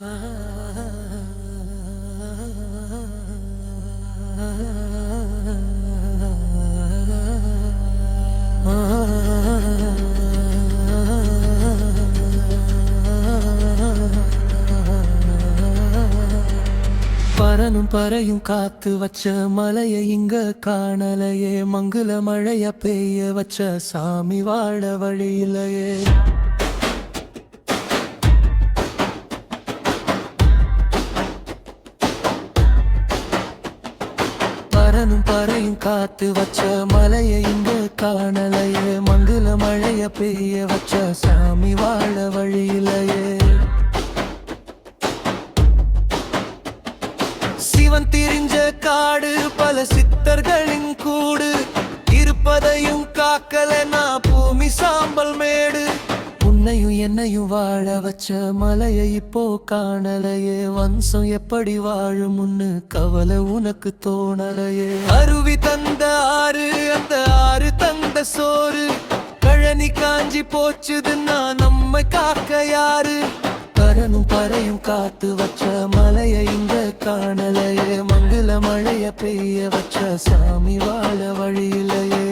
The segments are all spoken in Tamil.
பரனும் பறையும் காத்து வச்ச மலைய இங்க காணலையே, மங்கள மழைய பெய்ய வச்ச சாமி வாழ வழியிலையே. பரனும் பறையும் காத்து வச்ச மலைய இங்க காணலையே, மங்கள மழைய பெய்ய வச்ச சாமி வாழ வழியிலையே. சிவன் திரிஞ்ச காடு பல சித்தர்களின் கூடு, இருப்பதையும் காக்கலனா பூமி சாம்பல் மேடு. உன்னையும் என்னையும் வாழ வச்ச மலையை இப்போ காணலையே, வம்சம் எப்படி வாழும்னு கவலை உனக்கு தோணலையே. அருவி தந்த ஆறு, அந்த ஆறு தந்த சோறு, கழனி காஞ்சி போச்சுதுன்னா நம்மை காக்க யாரு? பரனும் பறையும் காத்து வச்ச மலைய இங்க காணலையே, மங்கள மழைய பெய்ய வச்ச சாமி வாழ வழியிலையே.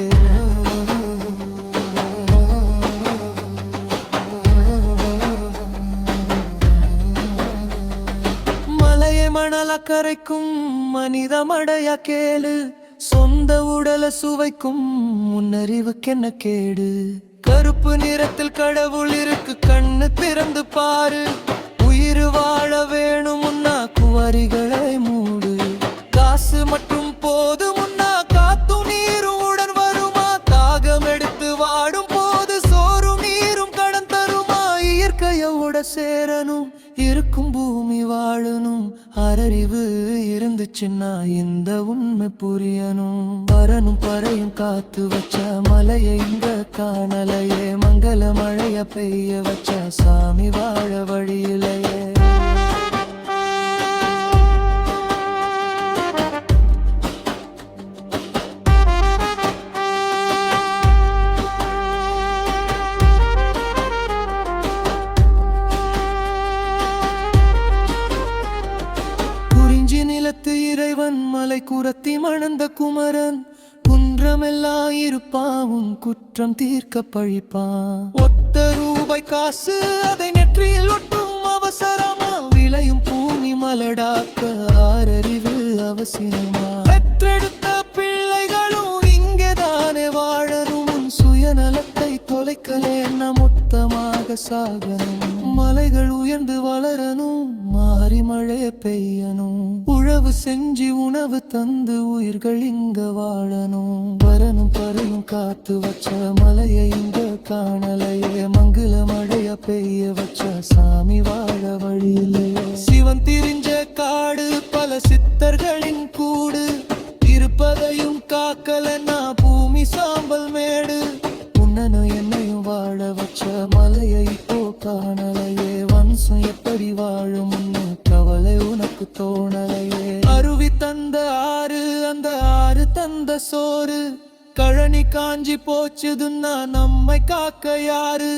மலையை மணல கரைக்கும் மனித மடைய கேளு, சொந்த உடல சுவைக்கும் முன்னறிவுக்கென்ன கேடு? கருப்பு நிறத்தில் கடவுள் இருக்கு, கண்ணு திறந்து பாரு. உயிர் வாழ வேணுமுன்னா குவரிகளை மூடு. காசு மட்டும் போதுமுன்னா காத்தும் நீரும் உடன் வருமா? தாகம் எடுத்து வாடும் போது சோறும் நீரும் கடன் தருமா? இயற்கையோட சேரணும், இருக்கும் பூமி வாழணும். அறிவு இருந்துச்சுன்னா இந்த உண்மை புரியணும். பரனும் பறையும் காத்து வச்ச மலையை இங்க காணலையே, மங்கள மழைய பெய்ய வச்ச சாமி வாழ வழியிலையே. நிலத்து இறைவன் மலை குரத்தி மணந்த குமரன், குன்றமெல்லாம் இருப்பாவும் குற்றம் தீர்க்க பழிப்பான். ஒத்த ரூபாய் காசு அதை நெற்றியில் ஒட்டும் அவசரமா? விளையும் பூமி மலடாக்க ஆறறிவு அவசியமா? பெற்றெடுத்த பிள்ளைகளும் இங்கேதானே வாழணும். சுயநலத்தை தொலைக்கலேன்னா மொத்தமாக சாகணும். மலைகள் உயர்ந்து வளரணும், மாறி மழை பெய்யணும். உழவு செஞ்சு உணவு தந்து உயிர்கள் இங்க வாழணும். வரணும் பறையும் காத்து வச்ச மலையை இங்க காணலையே, மங்கள மழைய பெய்ய வச்ச சாமி வாழ வழியிலையே. சிவன் திரிஞ்ச காடு பல சித்தர்களின் கூடு, இருப்பதையும் காக்கலன்னா பூமி சாம்பல் மேடு. உன்னனும் என்னையும் வாழ வச்ச மலையை இப்போ காணலையே, வம்சம் எப்படி வாழும்னு கவலை உனக்கு தோணலையே. அருவி தந்த ஆறு, அந்த ஆறு தந்த சோறு, கழனி காஞ்சி போச்சுதுன்னா நம்மை காக்க யாரு?